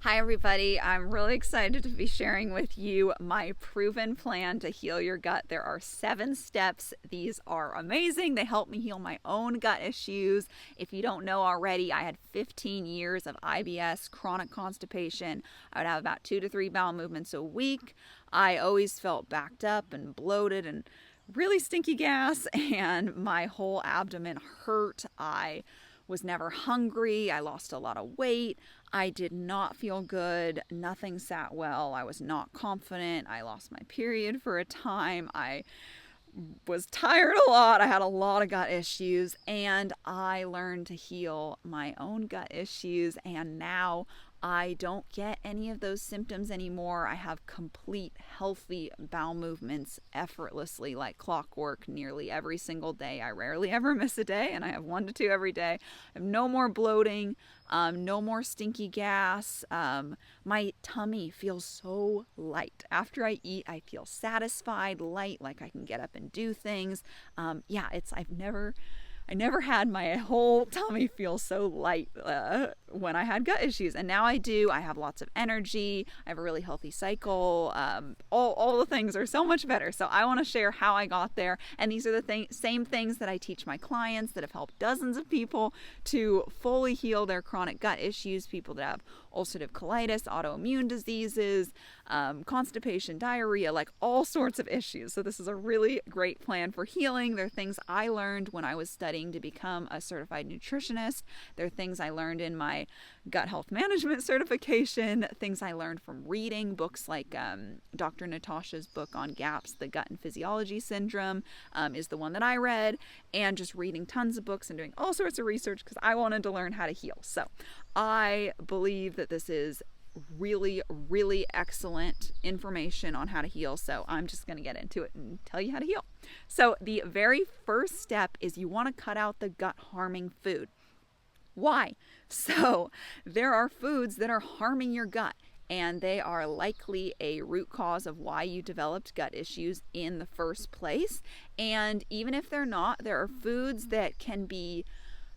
Hi, everybody. I'm really excited to be sharing with you my proven plan to heal your gut. There are 7 steps. These are amazing. They help me heal my own gut issues. If you don't know already, I had 15 years of IBS, chronic constipation. I would have about 2 to 3 bowel movements a week. I always felt backed up and bloated and really stinky gas, and my whole abdomen hurt. I was never hungry. I lost a lot of weight. I did not feel good. Nothing sat well. I was not confident. I lost my period for a time. I was tired a lot. I had a lot of gut issues, and I learned to heal my own gut issues, and now I don't get any of those symptoms anymore. I have complete healthy bowel movements effortlessly, like clockwork, nearly every single day. I rarely ever miss a day, and I have 1 to 2 every day. I have no more bloating, no more stinky gas. My tummy feels so light. After I eat, I feel satisfied, light, like I can get up and do things. I never had my whole tummy feel so light when I had gut issues, and now I do. I have lots of energy. I have a really healthy cycle. All the things are so much better. So I want to share how I got there, and these are the same things that I teach my clients that have helped dozens of people to fully heal their chronic gut issues. People that have ulcerative colitis, autoimmune diseases, constipation, diarrhea, like all sorts of issues. So this is a really great plan for healing. There are things I learned when I was studying to become a certified nutritionist. There are things I learned in my gut health management certification, things I learned from reading books like Dr. Natasha's book on GAPS, The Gut and Physiology Syndrome, is the one that I read, and just reading tons of books and doing all sorts of research because I wanted to learn how to heal. So I believe that this is really, really excellent information on how to heal. So I'm just going to get into it and tell you how to heal. So the very first step is you want to cut out the gut harming food. Why? So there are foods that are harming your gut, and they are likely a root cause of why you developed gut issues in the first place. And even if they're not, there are foods that can be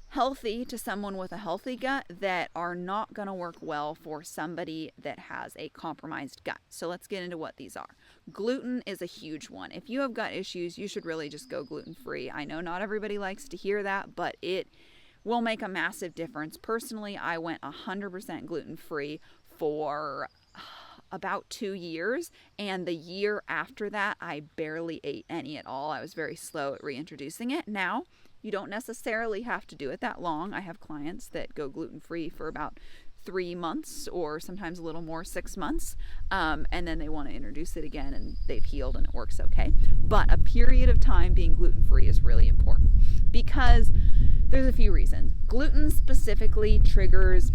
healthy to someone with a healthy gut that are not going to work well for somebody that has a compromised gut. So let's get into what these are. Gluten is a huge one. If you have gut issues, you should really just go gluten-free. I know not everybody likes to hear that, but it will make a massive difference. Personally, I went 100% gluten-free for about 2 years, and the year after that, I barely ate any at all. I was very slow at reintroducing it. Now, you don't necessarily have to do it that long. I have clients that go gluten-free for about 3 months, or sometimes a little more, 6 months, and then they want to introduce it again, and they've healed and it works okay. But a period of time being gluten-free is really important because there's a few reasons. Gluten specifically triggers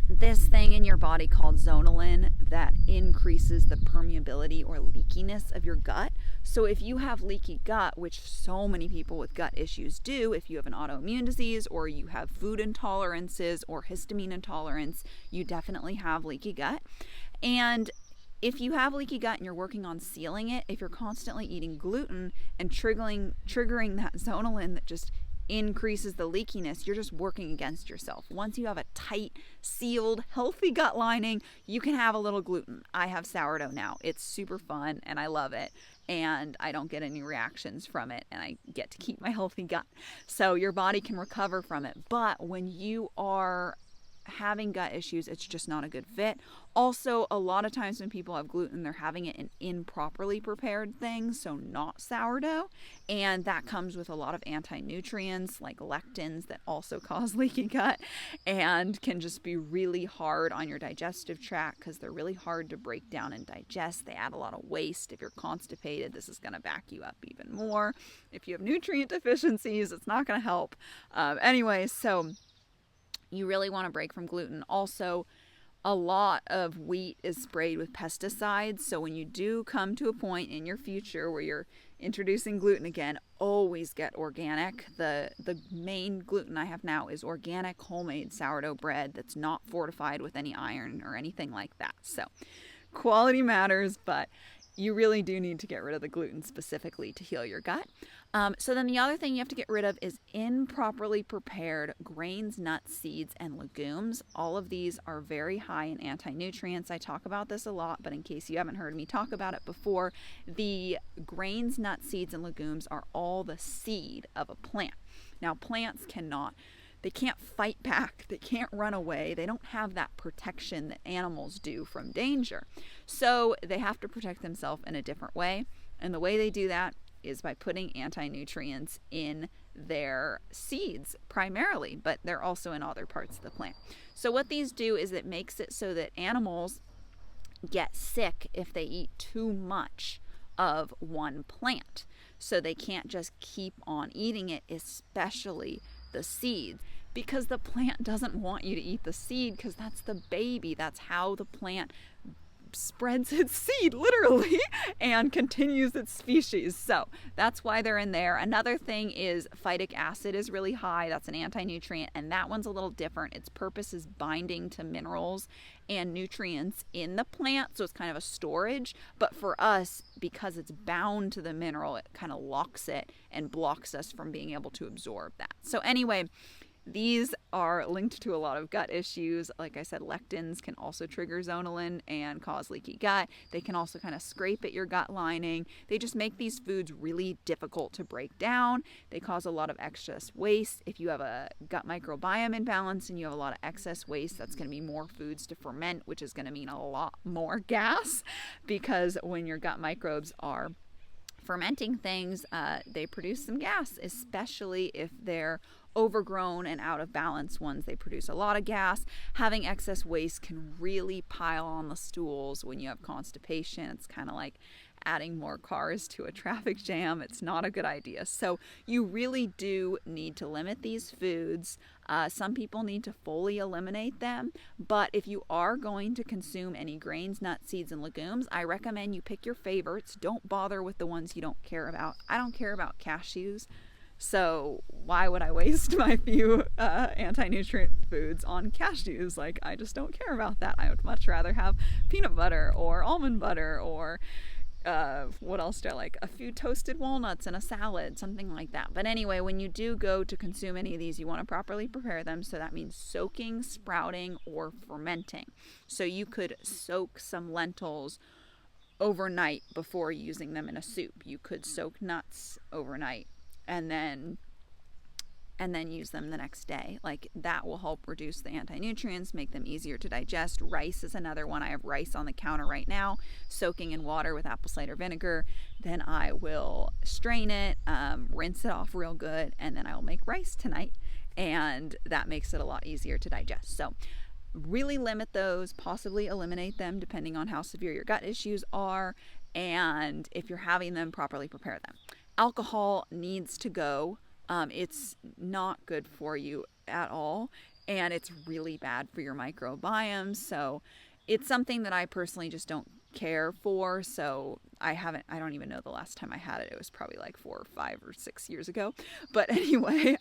this thing in your body called zonulin that increases the permeability or leakiness of your gut. So if you have leaky gut, which so many people with gut issues do, if you have an autoimmune disease or you have food intolerances or histamine intolerance, you definitely have leaky gut. And if you have leaky gut and you're working on sealing it, if you're constantly eating gluten and triggering that zonulin that just increases the leakiness, you're just working against yourself. Once you have a tight, sealed, healthy gut lining, you can have a little gluten. I have sourdough now. It's super fun and I love it, and I don't get any reactions from it, and I get to keep my healthy gut. So your body can recover from it. But when you are having gut issues, it's just not a good fit. Also, a lot of times when people have gluten, they're having it in improperly prepared things, so not sourdough, and that comes with a lot of anti-nutrients like lectins that also cause leaky gut and can just be really hard on your digestive tract because they're really hard to break down and digest. They add a lot of waste. If you're constipated, this is going to back you up even more. If you have nutrient deficiencies, it's not going to help. So you really want to break from gluten. Also, a lot of wheat is sprayed with pesticides. So when you do come to a point in your future where you're introducing gluten again, always get organic. The main gluten I have now is organic homemade sourdough bread that's not fortified with any iron or anything like that. So quality matters, but you really do need to get rid of the gluten specifically to heal your gut. So then the other thing you have to get rid of is improperly prepared grains, nuts, seeds, and legumes. All of these are very high in anti-nutrients. I talk about this a lot, but in case you haven't heard me talk about it before, the grains, nuts, seeds, and legumes are all the seed of a plant. Now, plants they can't fight back. They can't run away. They don't have that protection that animals do from danger. So they have to protect themselves in a different way. And the way they do that is by putting anti-nutrients in their seeds primarily, but they're also in other parts of the plant. So what these do is it makes it so that animals get sick if they eat too much of one plant. So they can't just keep on eating it, especially the seed, because the plant doesn't want you to eat the seed, because that's the baby. That's how the plant spreads its seed, literally, and continues its species. So that's why they're in there. Another thing is phytic acid is really high. That's an anti-nutrient, and that one's a little different. Its purpose is binding to minerals and nutrients in the plant, so it's kind of a storage. But for us, because it's bound to the mineral, it kind of locks it and blocks us from being able to absorb that. So anyway, these are linked to a lot of gut issues. Like I said, lectins can also trigger zonulin and cause leaky gut. They can also kind of scrape at your gut lining. They just make these foods really difficult to break down. They cause a lot of excess waste. If you have a gut microbiome imbalance and you have a lot of excess waste, that's going to be more foods to ferment, which is going to mean a lot more gas, because when your gut microbes are fermenting things, they produce some gas, especially if they're overgrown and out of balance ones. They produce a lot of gas. Having excess waste can really pile on the stools when you have constipation. It's kind of like adding more cars to a traffic jam. It's not a good idea. So you really do need to limit these foods. Some people need to fully eliminate them, but if you are going to consume any grains, nuts, seeds, and legumes, I recommend you pick your favorites. Don't bother with the ones you don't care about. I don't care about cashews, so why would I waste my few anti-nutrient foods on cashews? Like, I just don't care about that. I would much rather have peanut butter or almond butter or what else do I like? A few toasted walnuts in a salad, something like that. But anyway, when you do go to consume any of these, you want to properly prepare them. So that means soaking, sprouting, or fermenting. So you could soak some lentils overnight before using them in a soup. You could soak nuts overnight and then use them the next day. Like, that will help reduce the anti-nutrients, make them easier to digest. Rice is another one. I have rice on the counter right now, soaking in water with apple cider vinegar. Then I will strain it, rinse it off real good, and then I will make rice tonight, and that makes it a lot easier to digest. So really limit those, possibly eliminate them depending on how severe your gut issues are, and if you're having them, properly prepare them. Alcohol needs to go. It's not good for you at all, and it's really bad for your microbiome. So it's something that I personally just don't care for. So I don't even know the last time I had it. It was probably like 4 or 5 or 6 years ago. But anyway,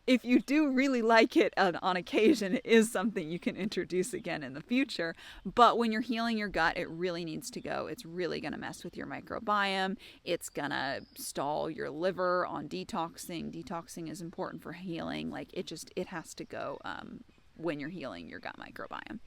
if you do really like it on occasion, it is something you can introduce again in the future. But when you're healing your gut, it really needs to go. It's really going to mess with your microbiome. It's going to stall your liver on detoxing. Detoxing is important for healing. Like, it has to go when you're healing your gut microbiome.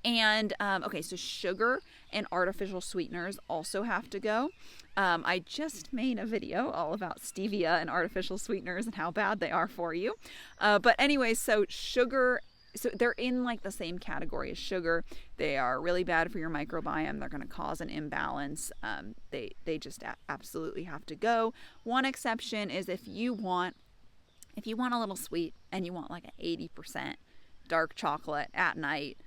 And, okay, so sugar and artificial sweeteners also have to go. I just made a video all about stevia and artificial sweeteners and how bad they are for you. But anyway, so sugar, so they're in like the same category as sugar. They are really bad for your microbiome. They're going to cause an imbalance. They just absolutely have to go. One exception is if you want a little sweet and you want like an 80% dark chocolate at night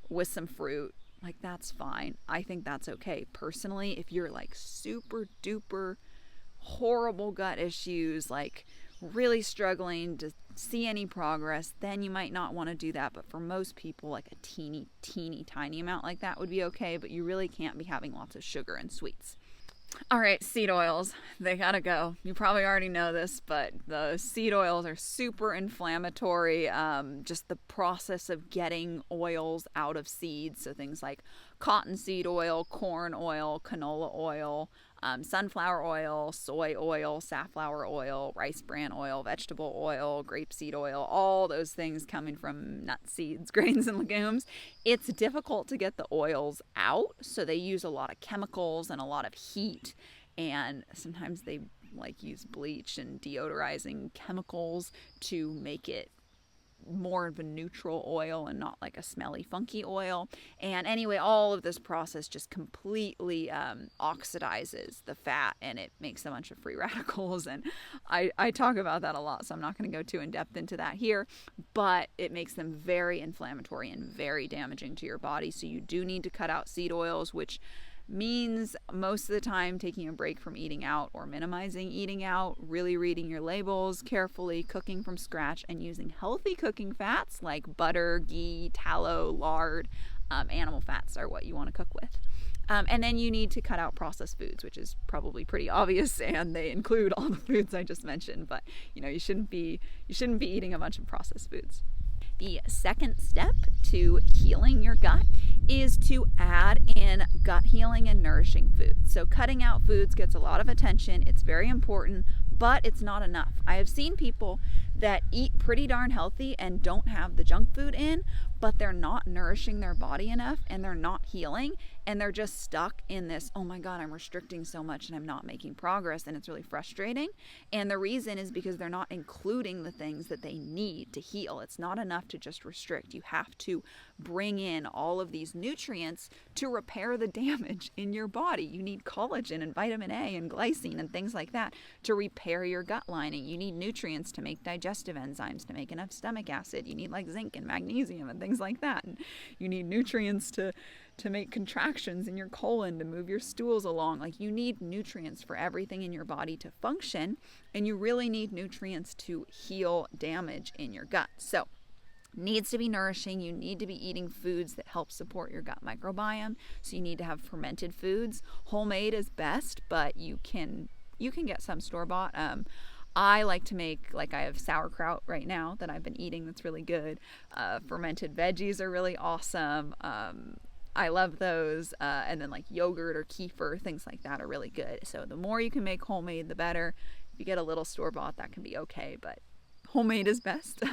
with some fruit, like, that's fine. I think that's okay. Personally, if you're like super duper horrible gut issues, like really struggling to see any progress, then you might not want to do that. But for most people, like a teeny tiny amount like that would be okay, but you really can't be having lots of sugar and sweets. All right, seed oils, they gotta go. You probably already know this, but the seed oils are super inflammatory. Just the process of getting oils out of seeds, so things like cottonseed oil, corn oil, canola oil, sunflower oil, soy oil, safflower oil, rice bran oil, vegetable oil, grapeseed oil, all those things coming from nuts, seeds, grains, and legumes. It's difficult to get the oils out, so they use a lot of chemicals and a lot of heat, and sometimes they like use bleach and deodorizing chemicals to make it more of a neutral oil and not like a smelly, funky oil. And anyway, all of this process just completely oxidizes the fat, and it makes a bunch of free radicals. And I talk about that a lot, so I'm not going to go too in depth into that here, but it makes them very inflammatory and very damaging to your body. So you do need to cut out seed oils, which means most of the time taking a break from eating out or minimizing eating out, really reading your labels carefully, cooking from scratch, and using healthy cooking fats like butter, ghee, tallow, lard. Animal fats are what you want to cook with. And then you need to cut out processed foods, which is probably pretty obvious, and they include all the foods I just mentioned, but you shouldn't be eating a bunch of processed foods. The second step to healing your gut is to add in gut healing and nourishing foods. So cutting out foods gets a lot of attention. It's very important, but it's not enough. I have seen people that eat pretty darn healthy and don't have the junk food in, but they're not nourishing their body enough, and they're not healing, and they're just stuck in this, oh my God, I'm restricting so much and I'm not making progress, and it's really frustrating. And the reason is because they're not including the things that they need to heal. It's not enough to just restrict. You have to bring in all of these nutrients to repair the damage in your body. You need collagen and vitamin A and glycine and things like that to repair your gut lining. You need nutrients to make digestive enzymes, to make enough stomach acid. You need like zinc and magnesium and things like that. And you need nutrients to make contractions in your colon, to move your stools along. Like, you need nutrients for everything in your body to function, and you really need nutrients to heal damage in your gut. So needs to be nourishing. You need to be eating foods that help support your gut microbiome. So you need to have fermented foods. Homemade is best, but you can get some store-bought. I like to make, like, I have sauerkraut right now that I've been eating that's really good. Fermented veggies are really awesome. I love those. And then like yogurt or kefir, things like that are really good. So the more you can make homemade, the better. If you get a little store-bought, that can be okay, but homemade is best.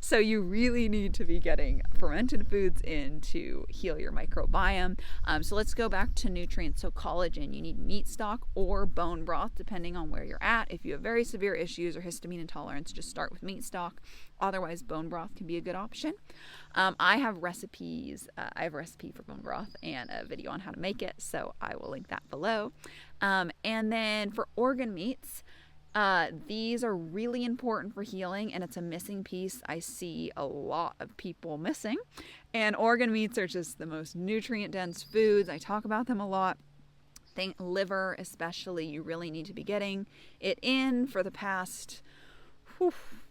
So you really need to be getting fermented foods in to heal your microbiome. So let's go back to nutrients. So collagen, you need meat stock or bone broth, depending on where you're at. If you have very severe issues or histamine intolerance, just start with meat stock. Otherwise, bone broth can be a good option. I have recipes. I have a recipe for bone broth and a video on how to make it, so I will link that below. And then for organ meats, these are really important for healing, and it's a missing piece I see a lot of people missing. And organ meats are just the most nutrient-dense foods. I talk about them a lot. Think liver especially, you really need to be getting it in. For the past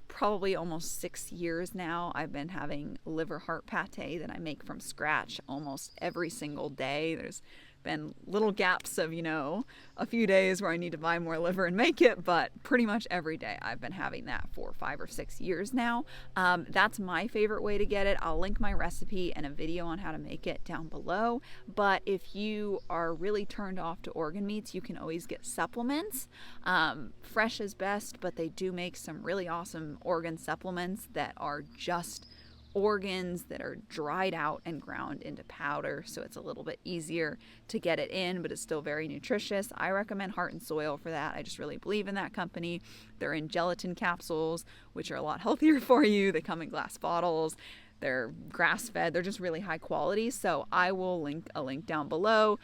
probably almost 6 years now, I've been having liver heart pate that I make from scratch almost every single day. There's been little gaps of, a few days where I need to buy more liver and make it, but pretty much every day I've been having that for 5 or 6 years now. That's my favorite way to get it. I'll link my recipe and a video on how to make it down below. But if you are really turned off to organ meats, you can always get supplements. Fresh is best, but they do make some really awesome organ supplements that are just organs that are dried out and ground into powder, so it's a little bit easier to get it in, but it's still very nutritious. I recommend Heart and Soil for that. I just really believe in that company. They're in gelatin capsules, which are a lot healthier for you. They come in glass bottles. They're grass-fed. They're just really high quality. So I will link a link down below.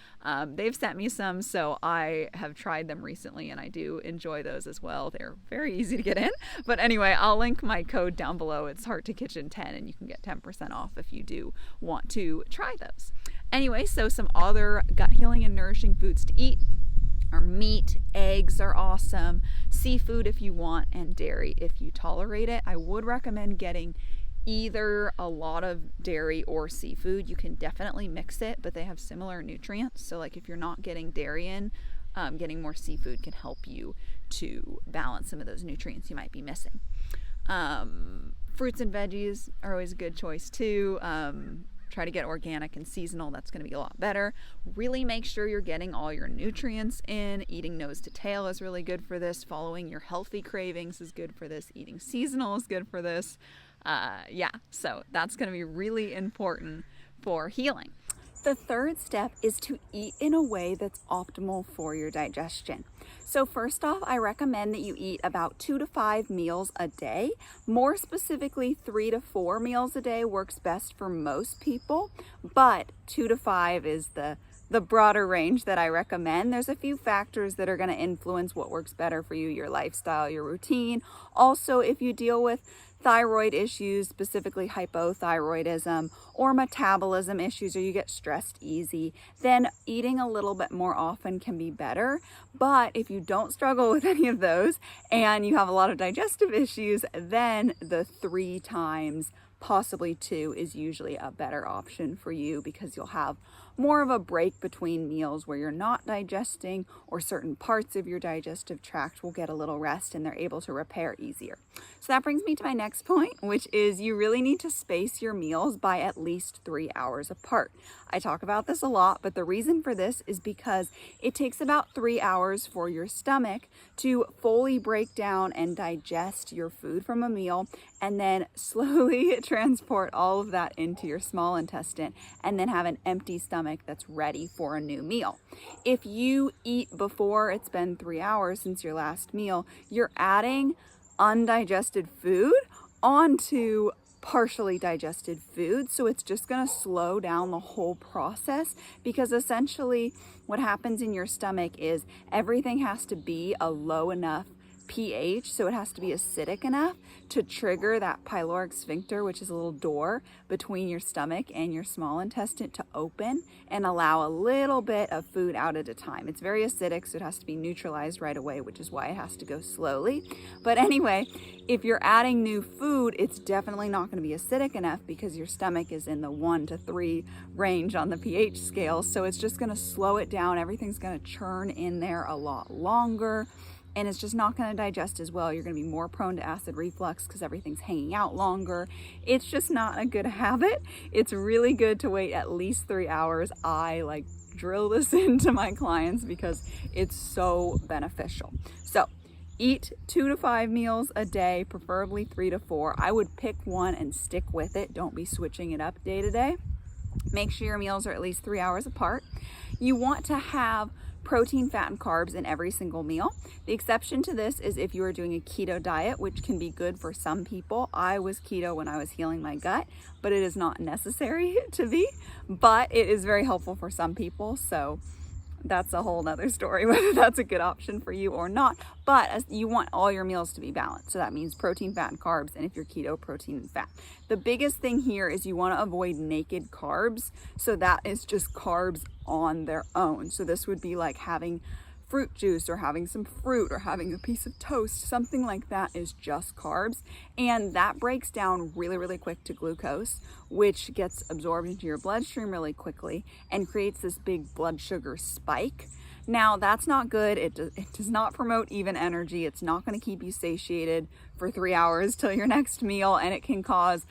They've sent me some, so I have tried them recently, and I do enjoy those as well. They're very easy to get in. But anyway, I'll link my code down below. It's Heart to Kitchen 10, and you can get 10% off if you do want to try those. Anyway, so some other gut healing and nourishing foods to eat are meat. Eggs are awesome. Seafood if you want, and dairy if you tolerate it. I would recommend getting either a lot of dairy or seafood. You can definitely mix it, but they have similar nutrients. So like if you're not getting dairy in, getting more seafood can help you to balance some of those nutrients you might be missing. Fruits and veggies are always a good choice too. Try to get organic and seasonal. That's going to be a lot better. Really make sure you're getting all your nutrients in. Eating nose to tail is really good for this. Following your healthy cravings is good for this. Eating seasonal is good for this. So that's going to be really important for healing. The third step is to eat in a way that's optimal for your digestion. So first off, I recommend that you eat about 2 to 5 meals a day. More specifically, 3 to 4 meals a day works best for most people, but 2 to 5 is the broader range that I recommend. There's a few factors that are going to influence what works better for you, your lifestyle, your routine. Also, if you deal with thyroid issues, specifically hypothyroidism, or metabolism issues, or you get stressed easy, then eating a little bit more often can be better. But if you don't struggle with any of those and you have a lot of digestive issues, then the 3 times, possibly 2, is usually a better option for you, because you'll have more of a break between meals where you're not digesting, or certain parts of your digestive tract will get a little rest and they're able to repair easier. So that brings me to my next point, which is you really need to space your meals by at least 3 hours apart. I talk about this a lot, but the reason for this is because it takes about 3 hours for your stomach to fully break down and digest your food from a meal, and then slowly transport all of that into your small intestine, and then have an empty stomach that's ready for a new meal. If you eat before it's been 3 hours since your last meal, you're adding undigested food onto partially digested food, so it's just going to slow down the whole process, because essentially what happens in your stomach is everything has to be a low enough pH, so it has to be acidic enough to trigger that pyloric sphincter, which is a little door between your stomach and your small intestine, to open and allow a little bit of food out at a time. It's very acidic, so it has to be neutralized right away, which is why it has to go slowly. But anyway, if you're adding new food, it's definitely not going to be acidic enough, because your stomach is in the 1 to 3 range on the pH scale, so it's just going to slow it down. Everything's going to churn in there a lot longer, and it's just not going to digest as well. You're going to be more prone to acid reflux because everything's hanging out longer. It's just not a good habit. It's really good to wait at least 3 hours. I drill this into my clients because it's so beneficial. So eat 2 to 5 meals a day, preferably 3 to 4. I would pick one and stick with it. Don't be switching it up day to day. Make sure your meals are at least 3 hours apart. You want to have protein, fat, and carbs in every single meal. The exception to this is if you are doing a keto diet, which can be good for some people. I was keto when I was healing my gut, but it is not necessary to be, but it is very helpful for some people. So that's a whole nother story, whether that's a good option for you or not. But you want all your meals to be balanced. So that means protein, fat, and carbs. And if you're keto, protein and fat. The biggest thing here is you want to avoid naked carbs. So that is just carbs on their own. So this would be like having fruit juice, or having some fruit, or having a piece of toast. Something like that is just carbs, and that breaks down really, really quick to glucose, which gets absorbed into your bloodstream really quickly and creates this big blood sugar spike. Now, that's not good. It does not promote even energy. It's not going to keep you satiated for 3 hours till your next meal, and it can cause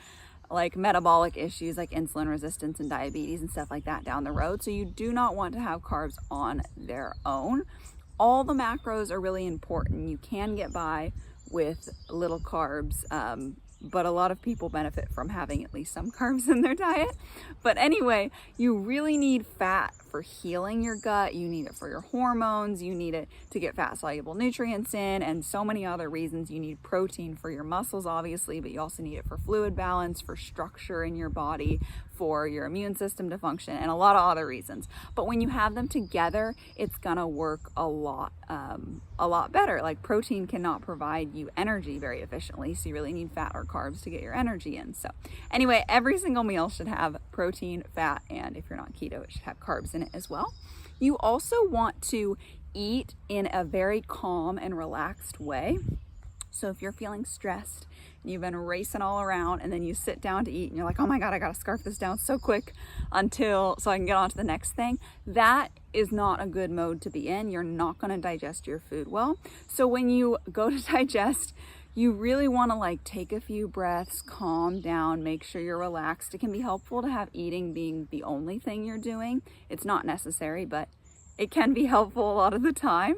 metabolic issues like insulin resistance and diabetes and stuff like that down the road. So you do not want to have carbs on their own. All the macros are really important. You can get by with little carbs, but a lot of people benefit from having at least some carbs in their diet. But anyway, you really need fat for healing your gut. You need it for your hormones. You need it to get fat soluble nutrients in, and so many other reasons. You need protein for your muscles, obviously, but you also need it for fluid balance, for structure in your body, for your immune system to function, and a lot of other reasons. But when you have them together, it's gonna work a lot better. Like, protein cannot provide you energy very efficiently, so you really need fat or carbs to get your energy in. So anyway, every single meal should have protein, fat, and if you're not keto, it should have carbs in it as well. You also want to eat in a very calm and relaxed way. So if you're feeling stressed and you've been racing all around and then you sit down to eat and you're like, oh my God, I gotta scarf this down so quick so I can get on to the next thing, that is not a good mode to be in. You're not gonna digest your food well. So when you go to digest, you really wanna like take a few breaths, calm down, make sure you're relaxed. It can be helpful to have eating being the only thing you're doing. It's not necessary, but it can be helpful a lot of the time.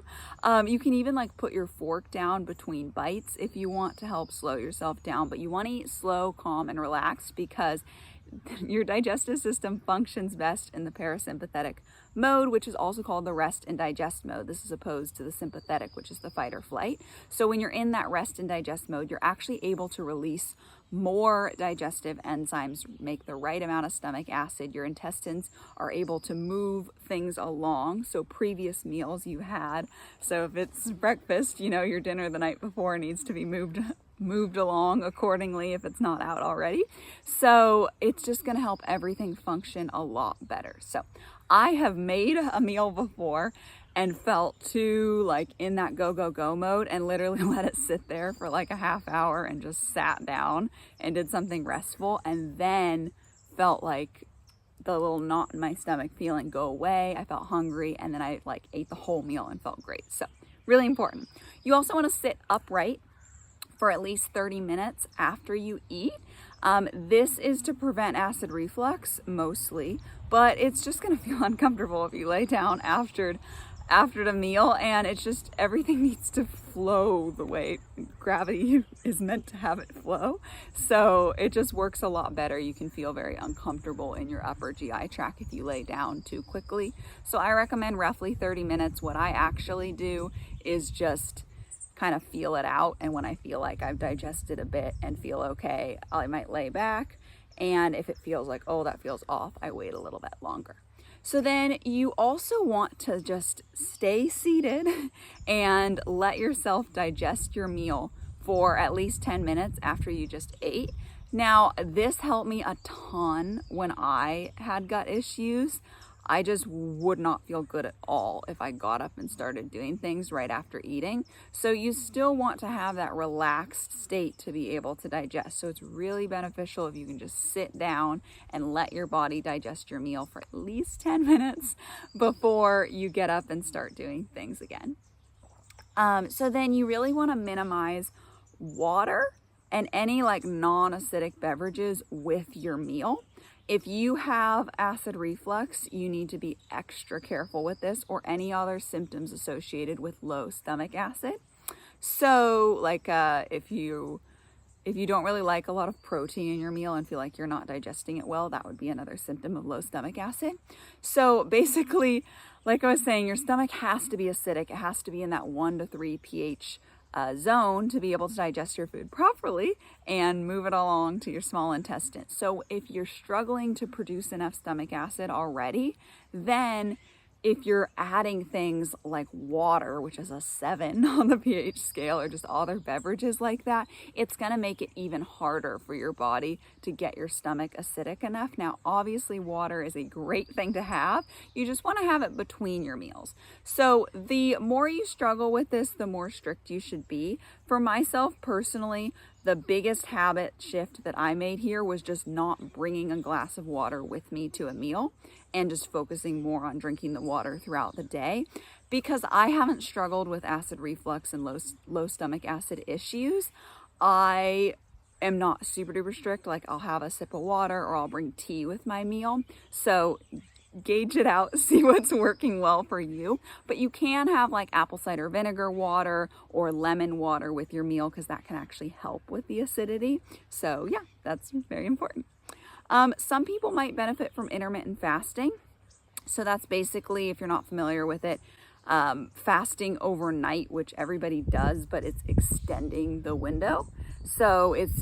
You can even like put your fork down between bites if you want to help slow yourself down, but you want to eat slow, calm, and relaxed because your digestive system functions best in the parasympathetic mode, which is also called the rest and digest mode. This is opposed to the sympathetic, which is the fight or flight. So when you're in that rest and digest mode, you're actually able to release more digestive enzymes, make the right amount of stomach acid. Your intestines are able to move things along. So previous meals you had, so if it's breakfast, you know, your dinner the night before needs to be moved along accordingly if it's not out already. So it's just going to help everything function a lot better. So I have made a meal before and felt too like in that go mode and literally let it sit there for like a half hour and just sat down and did something restful, and then felt like the little knot in my stomach feeling go away. I felt hungry, and then I like ate the whole meal and felt great. So really important. You also want to sit upright for at least 30 minutes after you eat. This is to prevent acid reflux mostly, but it's just going to feel uncomfortable if you lay down after the meal, and it's just everything needs to flow the way gravity is meant to have it flow. So it just works a lot better. You can feel very uncomfortable in your upper GI tract if you lay down too quickly. So I recommend roughly 30 minutes. What I actually do is just kind of feel it out, and when I feel like I've digested a bit and feel okay, I might lay back, and if it feels like, oh, that feels off, I wait a little bit longer. So then you also want to just stay seated and let yourself digest your meal for at least 10 minutes after you just ate. Now, this helped me a ton when I had gut issues. I just would not feel good at all if I got up and started doing things right after eating. So you still want to have that relaxed state to be able to digest. So it's really beneficial if you can just sit down and let your body digest your meal for at least 10 minutes before you get up and start doing things again. So then you really want to minimize water and any like non-acidic beverages with your meal. If you have acid reflux, you need to be extra careful with this, or any other symptoms associated with low stomach acid. So like if you don't really like a lot of protein in your meal and feel like you're not digesting it well, that would be another symptom of low stomach acid. So basically, like I was saying, your stomach has to be acidic. It has to be in that 1 to 3 pH zone to be able to digest your food properly and move it along to your small intestine. So if you're struggling to produce enough stomach acid already, then if you're adding things like water, which is a 7 on the pH scale, or just other beverages like that, it's going to make it even harder for your body to get your stomach acidic enough. Now, obviously, water is a great thing to have. You just want to have it between your meals. So the more you struggle with this, the more strict you should be. For myself personally, the biggest habit shift that I made here was just not bringing a glass of water with me to a meal and just focusing more on drinking the water throughout the day, because I haven't struggled with acid reflux and low stomach acid issues. I am not super duper strict. Like, I'll have a sip of water or I'll bring tea with my meal. So gauge it out, see what's working well for you. But you can have like apple cider vinegar water or lemon water with your meal, because that can actually help with the acidity. So yeah, that's very important. Some people might benefit from intermittent fasting. So that's basically, if you're not familiar with it, fasting overnight, which everybody does, but it's extending the window. So it's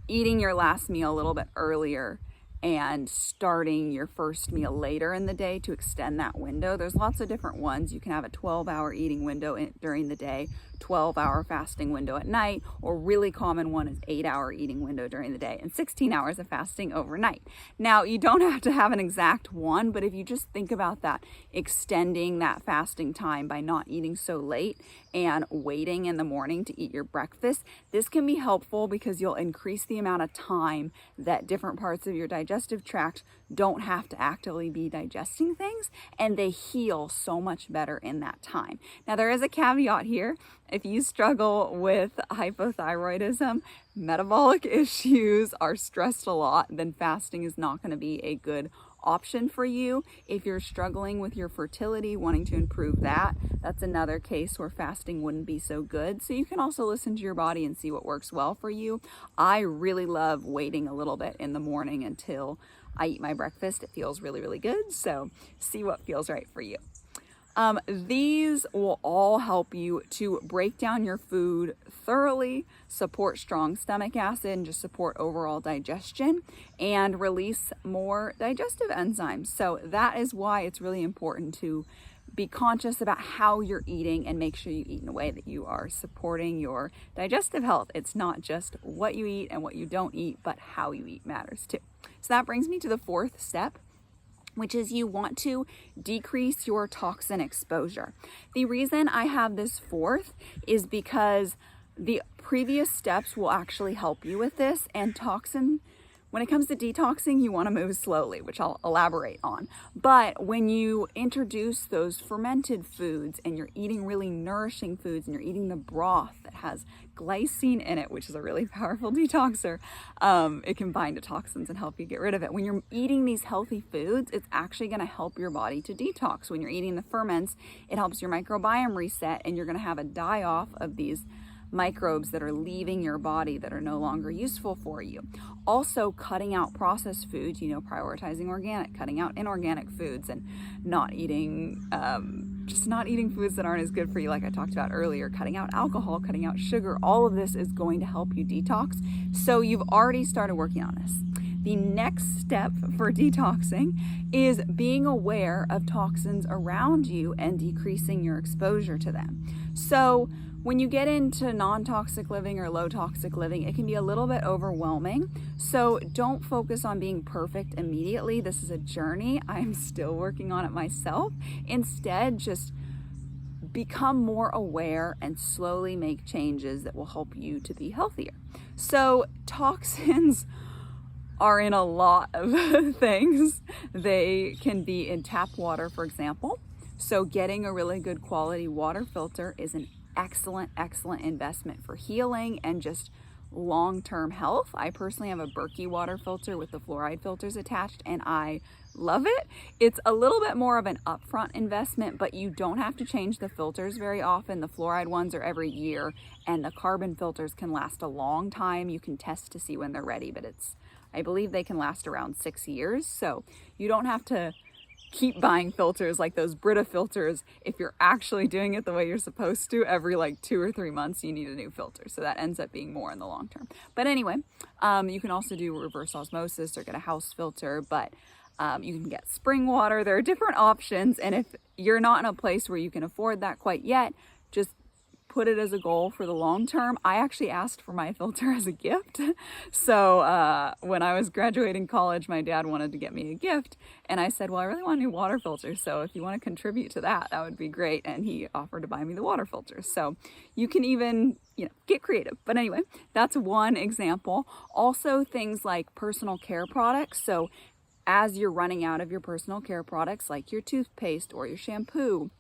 eating your last meal a little bit earlier and starting your first meal later in the day to extend that window. There's lots of different ones. You can have a 12-hour eating window during the day, 12-hour fasting window at night, or really common one is 8-hour eating window during the day and 16 hours of fasting overnight. Now, you don't have to have an exact one, but if you just think about that, extending that fasting time by not eating so late and waiting in the morning to eat your breakfast, this can be helpful because you'll increase the amount of time that different parts of your digestive tract don't have to actively be digesting things, and they heal so much better in that time. Now, there is a caveat here. If you struggle with hypothyroidism, metabolic issues, are stressed a lot, then fasting is not going to be a good option for you. If you're struggling with your fertility, wanting to improve that, that's another case where fasting wouldn't be so good. So you can also listen to your body and see what works well for you. I really love waiting a little bit in the morning until I eat my breakfast. It feels really, really good. So see what feels right for you. These will all help you to break down your food thoroughly, support strong stomach acid, and just support overall digestion and release more digestive enzymes. So that is why it's really important to be conscious about how you're eating and make sure you eat in a way that you are supporting your digestive health. It's not just what you eat and what you don't eat, but how you eat matters too. So that brings me to the fourth step, which is you want to decrease your toxin exposure. The reason I have this fourth is because the previous steps will actually help you with this, and when it comes to detoxing, you want to move slowly, which I'll elaborate on. But when you introduce those fermented foods and you're eating really nourishing foods and you're eating the broth that has glycine in it, which is a really powerful detoxer, it can bind to toxins and help you get rid of it. When you're eating these healthy foods, it's actually going to help your body to detox. When you're eating the ferments, it helps your microbiome reset, and you're going to have a die-off of these microbes that are leaving your body that are no longer useful for you. Also, cutting out processed foods, prioritizing organic, cutting out inorganic foods, and not eating foods that aren't as good for you, like I talked about earlier, cutting out alcohol, cutting out sugar. All of this is going to help you detox. So you've already started working on this. The next step for detoxing is being aware of toxins around you and decreasing your exposure to them. So when you get into non-toxic living or low toxic living, it can be a little bit overwhelming. So don't focus on being perfect immediately. This is a journey. I'm still working on it myself. Instead, just become more aware and slowly make changes that will help you to be healthier. So toxins are in a lot of things. They can be in tap water, for example. So getting a really good quality water filter is an excellent investment for healing and just long-term health. I personally have a Berkey water filter with the fluoride filters attached, and I love it. It's a little bit more of an upfront investment, but you don't have to change the filters very often. The fluoride ones are every year, and the carbon filters can last a long time. You can test to see when they're ready, but I believe they can last around 6 years. So you don't have to keep buying filters like those Brita filters. If you're actually doing it the way you're supposed to, every 2 or 3 months you need a new filter. So that ends up being more in the long term. But anyway, you can also do reverse osmosis or get a house filter, but you can get spring water. There are different options, and if you're not in a place where you can afford that quite yet, just put it as a goal for the long term. I actually asked for my filter as a gift. So when I was graduating college, my dad wanted to get me a gift, and I said, well, I really want a new water filter, so if you want to contribute to that, that would be great. And he offered to buy me the water filter. So you can even get creative. But anyway, that's one example. Also, things like personal care products. So as you're running out of your personal care products, like your toothpaste or your shampoo,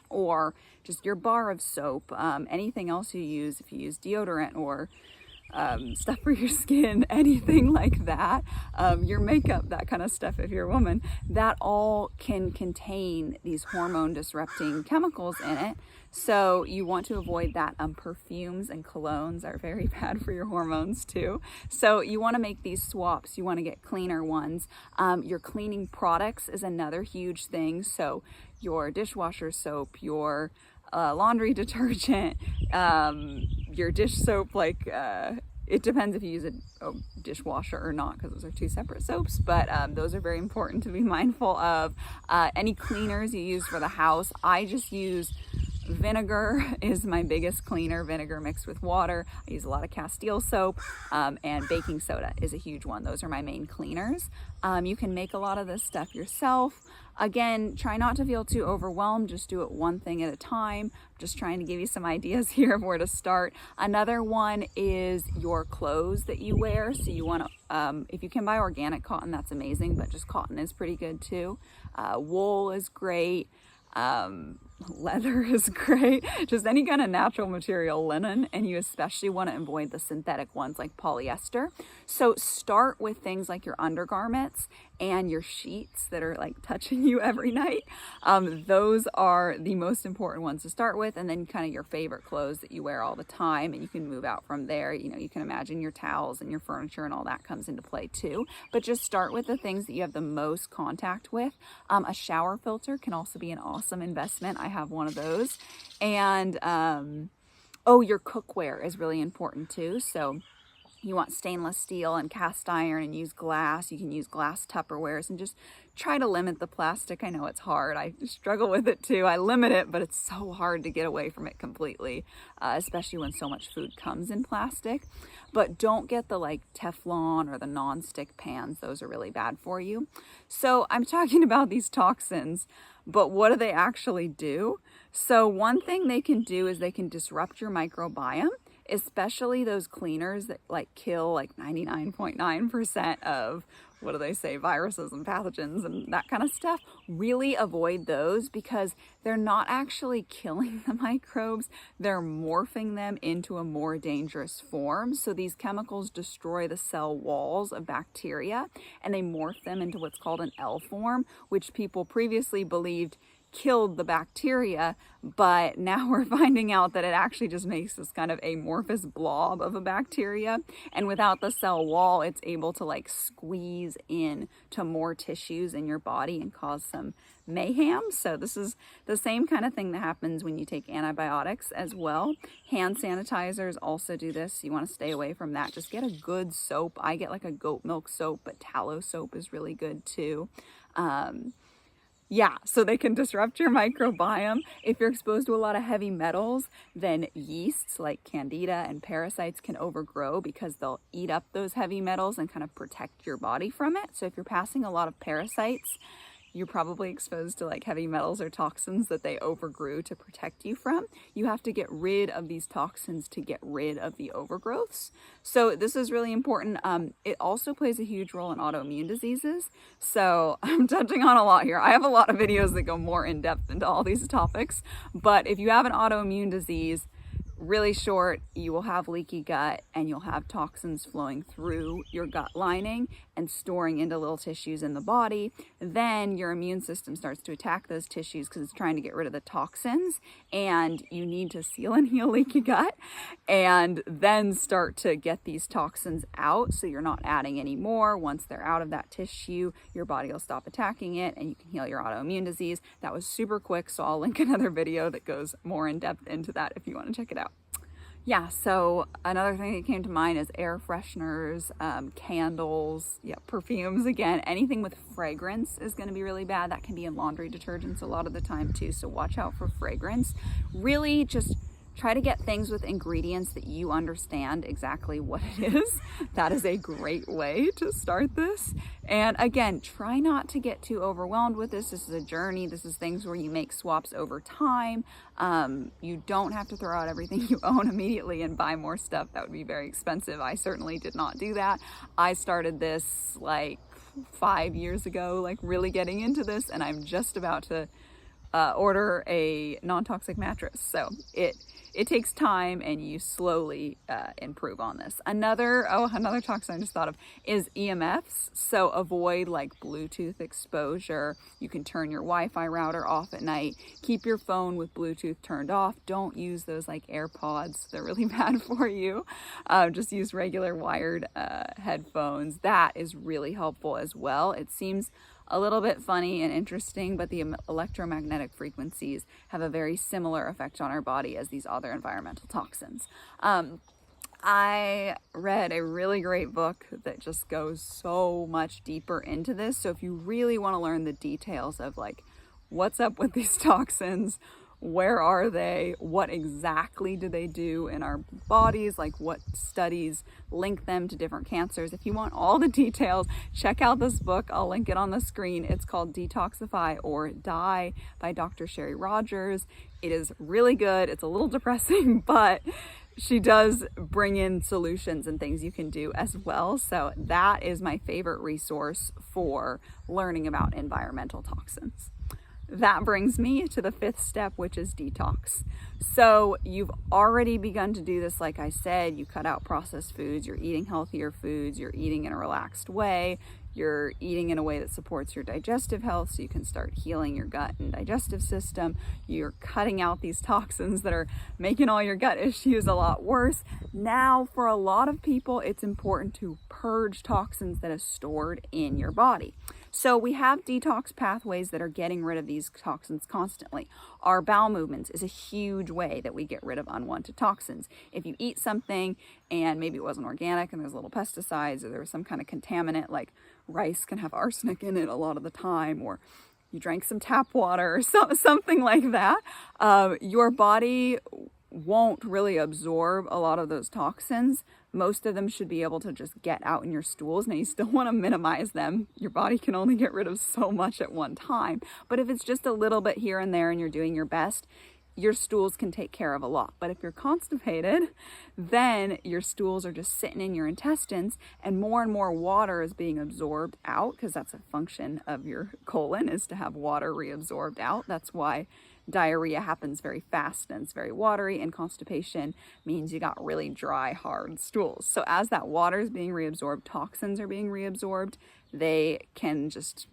or just your bar of soap, anything else you use, if you use deodorant or stuff for your skin, anything like that, your makeup, that kind of stuff if you're a woman, that all can contain these hormone disrupting chemicals in it. So you want to avoid that. Perfumes and colognes are very bad for your hormones too. So you want to make these swaps. You want to get cleaner ones. Your cleaning products is another huge thing. So your dishwasher soap, your laundry detergent, your dish soap like it depends if you use a dishwasher or not, because those are two separate soaps, but those are very important to be mindful of. Any cleaners you use for the house, I just use vinegar is my biggest cleaner, vinegar mixed with water. I use a lot of Castile soap, and baking soda is a huge one. Those are my main cleaners. You can make a lot of this stuff yourself. Again, try not to feel too overwhelmed. Just do it one thing at a time. Just trying to give you some ideas here of where to start. Another one is your clothes that you wear. So you want to, if you can buy organic cotton, that's amazing, but just cotton is pretty good too. Wool is great. Leather is great, just any kind of natural material, linen, and you especially want to avoid the synthetic ones like polyester. So start with things like your undergarments and your sheets that are like touching you every night. Those are the most important ones to start with, and then kind of your favorite clothes that you wear all the time, and you can move out from there. You know, you can imagine your towels and your furniture and all that comes into play too, but just start with the things that you have the most contact with. A shower filter can also be an awesome investment. I have one of those. And your cookware is really important too. So you want stainless steel and cast iron, and use glass. You can use glass Tupperwares, and just try to limit the plastic. I know it's hard. I struggle with it too. I limit it, but it's so hard to get away from it completely, especially when so much food comes in plastic. But don't get the like Teflon or the non-stick pans. Those are really bad for you. So I'm talking about these toxins, but what do they actually do? So one thing they can do is they can disrupt your microbiome, especially those cleaners that like kill like 99.9% of, what do they say, viruses and pathogens and that kind of stuff. Really avoid those, because they're not actually killing the microbes. They're morphing them into a more dangerous form. So these chemicals destroy the cell walls of bacteria, and they morph them into what's called an L form, which people previously believed killed the bacteria, but now we're finding out that it actually just makes this kind of amorphous blob of a bacteria, and without the cell wall, it's able to like squeeze in to more tissues in your body and cause some mayhem. So this is the same kind of thing that happens when you take antibiotics as well. Hand sanitizers also do this. You want to stay away from that. Just get a good soap. I get like a goat milk soap, but tallow soap is really good too. Yeah, so they can disrupt your microbiome. If you're exposed to a lot of heavy metals, then yeasts like candida and parasites can overgrow, because they'll eat up those heavy metals and kind of protect your body from it. So if you're passing a lot of parasites, you're probably exposed to like heavy metals or toxins that they overgrew to protect you from. You have to get rid of these toxins to get rid of the overgrowths. So this is really important. It also plays a huge role in autoimmune diseases. So I'm touching on a lot here. I have a lot of videos that go more in depth into all these topics, but if you have an autoimmune disease, really short, you will have leaky gut, and you'll have toxins flowing through your gut lining and storing into little tissues in the body. Then your immune system starts to attack those tissues because it's trying to get rid of the toxins, and you need to seal and heal leaky gut and then start to get these toxins out, so you're not adding any more. Once they're out of that tissue, your body will stop attacking it and you can heal your autoimmune disease. That was super quick, so I'll link another video that goes more in depth into that if you want to check it out. Yeah, so another thing that came to mind is air fresheners, candles, perfumes. Again, anything with fragrance is going to be really bad. That can be in laundry detergents a lot of the time too, so watch out for fragrance. Really just try to get things with ingredients that you understand exactly what it is. That is a great way to start this. And again, try not to get too overwhelmed with this. This is a journey. This is things where you make swaps over time. You don't have to throw out everything you own immediately and buy more stuff. That would be very expensive. I certainly did not do that. I started this like 5 years ago, like really getting into this, and I'm just about to order a non-toxic mattress. So it takes time, and you slowly improve on this. Another toxin I just thought of is EMFs. So avoid like Bluetooth exposure. You can turn your Wi-Fi router off at night. Keep your phone with Bluetooth turned off. Don't use those like AirPods. They're really bad for you. Just use regular wired headphones. That is really helpful as well. It seems a little bit funny and interesting, but the electromagnetic frequencies have a very similar effect on our body as these other environmental toxins. I read a really great book that just goes so much deeper into this. So if you really want to learn the details of like what's up with these toxins, where are they, what exactly do they do in our bodies, like what studies link them to different cancers. If you want all the details, check out this book. I'll link it on the screen. It's called Detoxify or Die by Dr. Sherry Rogers. It is really good. It's a little depressing, but she does bring in solutions and things you can do as well. So that is my favorite resource for learning about environmental toxins. That brings me to the fifth step, which is detox. So you've already begun to do this. Like I said, you cut out processed foods, you're eating healthier foods, you're eating in a relaxed way, you're eating in a way that supports your digestive health so you can start healing your gut and digestive system. You're cutting out these toxins that are making all your gut issues a lot worse. Now, for a lot of people, it's important to purge toxins that are stored in your body. So we have detox pathways that are getting rid of these toxins constantly. Our bowel movements is a huge way that we get rid of unwanted toxins. If you eat something and maybe it wasn't organic and there's little pesticides or there was some kind of contaminant, like rice can have arsenic in it a lot of the time, or you drank some tap water or something like that, your body won't really absorb a lot of those toxins. Most of them should be able to just get out in your stools. Now, you still want to minimize them. Your body can only get rid of so much at one time. But if it's just a little bit here and there and you're doing your best, your stools can take care of a lot. But if you're constipated, then your stools are just sitting in your intestines and more water is being absorbed out, because that's a function of your colon, is to have water reabsorbed out. That's why diarrhea happens very fast and it's very watery, and constipation means you got really dry, hard stools. So as that water is being reabsorbed, toxins are being reabsorbed, they can just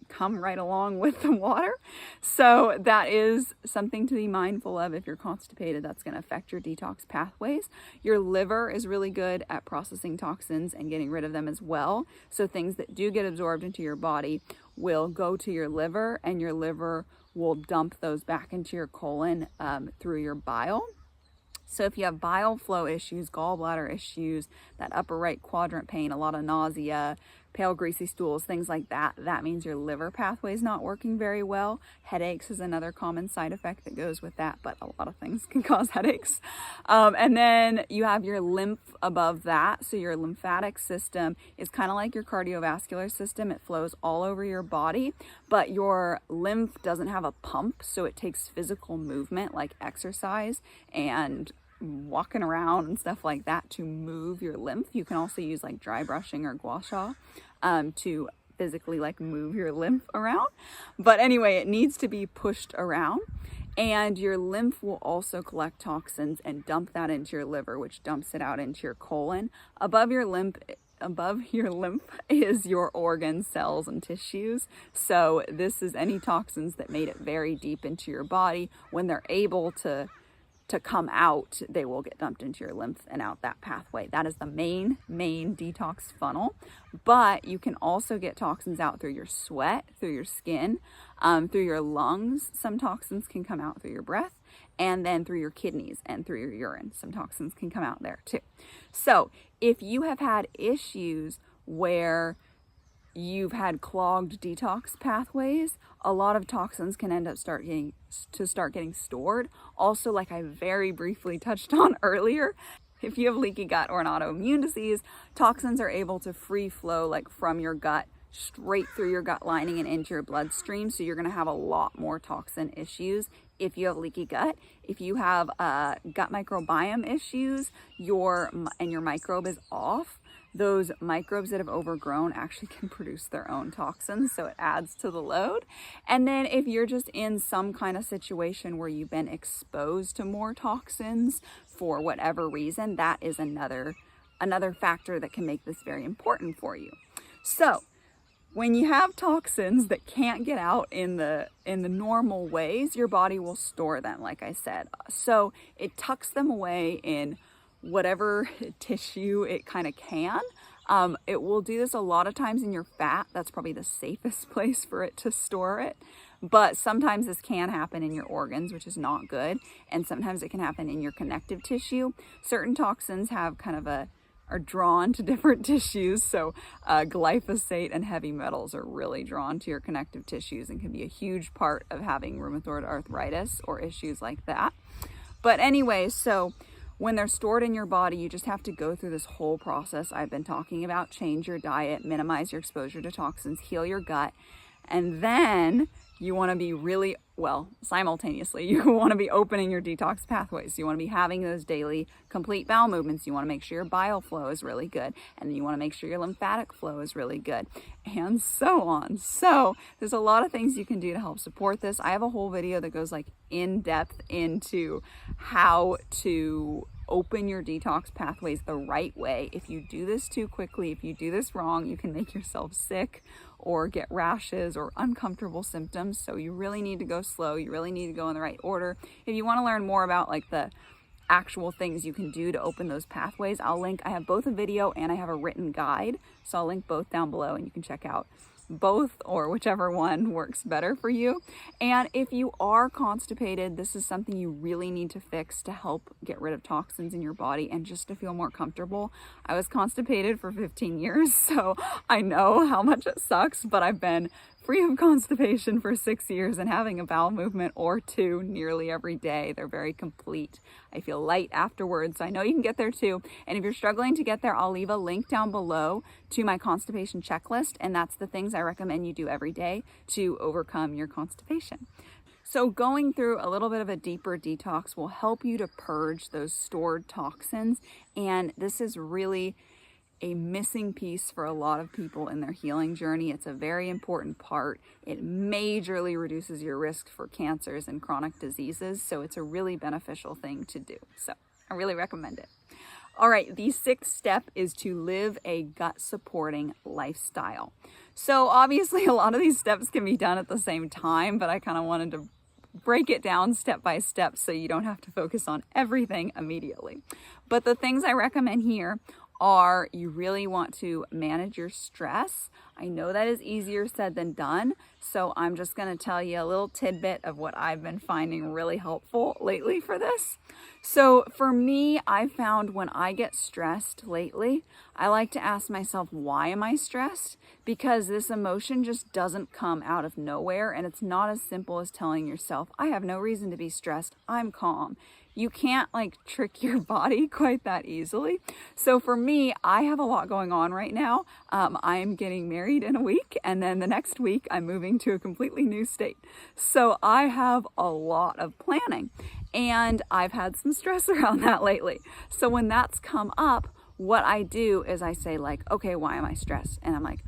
come right along with the water. So that is something to be mindful of. If you're constipated, that's going to affect your detox pathways. Your liver is really good at processing toxins and getting rid of them as well. So things that do get absorbed into your body will go to your liver, and your liver will dump those back into your colon through your bile. So if you have bile flow issues, gallbladder issues, that upper right quadrant pain, a lot of nausea, pale greasy stools, things like that, that means your liver pathway is not working very well. Headaches is another common side effect that goes with that, but a lot of things can cause headaches. And then you have your lymph above that. So your lymphatic system is kind of like your cardiovascular system. It flows all over your body, but your lymph doesn't have a pump. So it takes physical movement like exercise and walking around and stuff like that to move your lymph. You can also use like dry brushing or gua sha to physically like move your lymph around. But anyway, it needs to be pushed around, and your lymph will also collect toxins and dump that into your liver, which dumps it out into your colon. Above your lymph is your organs, cells, and tissues. So this is any toxins that made it very deep into your body. When they're able to come out, they will get dumped into your lymph and out that pathway. That is the main detox funnel. But you can also get toxins out through your sweat, through your skin, through your lungs. Some toxins can come out through your breath, and then through your kidneys and through your urine. Some toxins can come out there too. So if you have had issues where you've had clogged detox pathways, a lot of toxins can end up start getting stored. Also, like I very briefly touched on earlier, if you have leaky gut or an autoimmune disease, toxins are able to free flow like from your gut straight through your gut lining and into your bloodstream. So you're going to have a lot more toxin issues if you have leaky gut. If you have gut microbiome issues, your microbe is off, those microbes that have overgrown actually can produce their own toxins, so it adds to the load. And then if you're just in some kind of situation where you've been exposed to more toxins for whatever reason, that is another factor that can make this very important for you. So when you have toxins that can't get out in the normal ways, your body will store them, like I said. So it tucks them away in whatever tissue it kind of can. It will do this a lot of times in your fat. That's probably the safest place for it to store it. But sometimes this can happen in your organs, which is not good. And sometimes it can happen in your connective tissue. Certain toxins have kind of are drawn to different tissues. So glyphosate and heavy metals are really drawn to your connective tissues and can be a huge part of having rheumatoid arthritis or issues like that. But anyway, so when they're stored in your body, you just have to go through this whole process I've been talking about. Change your diet, minimize your exposure to toxins, heal your gut. And then you want to be really, well, simultaneously, you want to be opening your detox pathways. You want to be having those daily complete bowel movements. You want to make sure your bile flow is really good. And then you want to make sure your lymphatic flow is really good, and so on. So there's a lot of things you can do to help support this. I have a whole video that goes like in depth into how to open your detox pathways the right way. If you do this too quickly, if you do this wrong, you can make yourself sick or get rashes or uncomfortable symptoms. So you really need to go slow. You really need to go in the right order. If you want to learn more about like the actual things you can do to open those pathways, I have both a video and I have a written guide. So I'll link both down below and you can check out both or whichever one works better for you. And if you are constipated, this is something you really need to fix to help get rid of toxins in your body and just to feel more comfortable. I was constipated for 15 years, so I know how much it sucks, but I've been free of constipation for 6 years and having a bowel movement or two nearly every day. They're very complete. I feel light afterwards. So I know you can get there too. And if you're struggling to get there, I'll leave a link down below to my constipation checklist. And that's the things I recommend you do every day to overcome your constipation. So going through a little bit of a deeper detox will help you to purge those stored toxins. And this is really a missing piece for a lot of people in their healing journey. It's a very important part. It majorly reduces your risk for cancers and chronic diseases, so it's a really beneficial thing to do. So I really recommend it. All right, the sixth step is to live a gut-supporting lifestyle. So obviously a lot of these steps can be done at the same time, but I kind of wanted to break it down step by step so you don't have to focus on everything immediately. But the things I recommend here are you really want to manage your stress. I know that is easier said than done, so I'm just going to tell you a little tidbit of what I've been finding really helpful lately for this. So for me, I found when I get stressed lately, I like to ask myself, why am I stressed? Because this emotion just doesn't come out of nowhere, and it's not as simple as telling yourself, I have no reason to be stressed, I'm calm. You can't like trick your body quite that easily. So for me, I have a lot going on right now. I'm getting married in a week, and then the next week I'm moving to a completely new state. So I have a lot of planning, and I've had some stress around that lately. So when that's come up, what I do is I say like, okay, why am I stressed? And I'm like,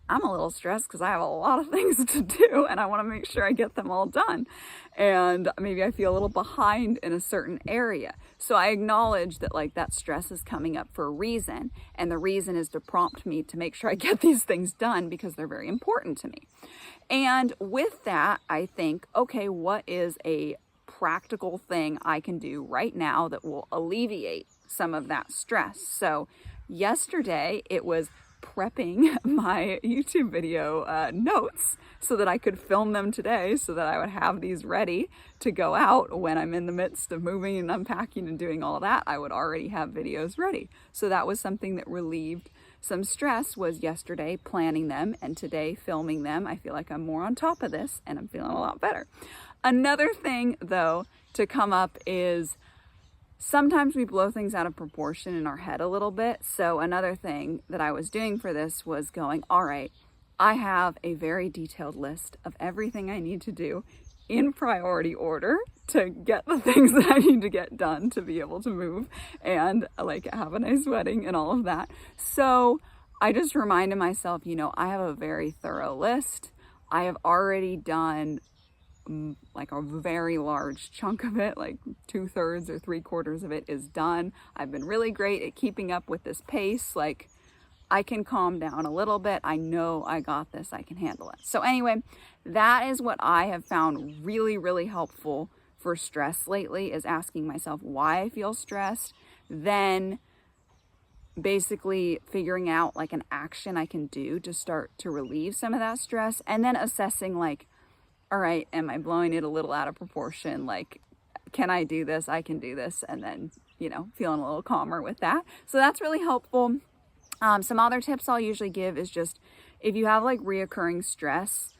I'm a little stressed because I have a lot of things to do and I want to make sure I get them all done. And maybe I feel a little behind in a certain area. So I acknowledge that like that stress is coming up for a reason. And the reason is to prompt me to make sure I get these things done because they're very important to me. And with that, I think, okay, what is a practical thing I can do right now that will alleviate some of that stress? So yesterday it was prepping my YouTube video notes so that I could film them today so that I would have these ready to go out when I'm in the midst of moving and unpacking and doing all that. I would already have videos ready. So that was something that relieved some stress, was yesterday planning them, and today filming them. I feel like I'm more on top of this and I'm feeling a lot better. Another thing though to come up is sometimes we blow things out of proportion in our head a little bit. So another thing that I was doing for this was going, all right, I have a very detailed list of everything I need to do in priority order to get the things that I need to get done to be able to move and like have a nice wedding and all of that. So I just reminded myself, you know, I have a very thorough list. I have already done like a very large chunk of it, like 2/3 or 3/4 of it is done. I've been really great at keeping up with this pace. Like I can calm down a little bit. I know I got this, I can handle it. So anyway, that is what I have found really, really helpful for stress lately, is asking myself why I feel stressed, then basically figuring out like an action I can do to start to relieve some of that stress, and then assessing like, all right, am I blowing it a little out of proportion? Like, can I do this? I can do this. And then, feeling a little calmer with that. So that's really helpful. Some other tips I'll usually give is just if you have like reoccurring stress,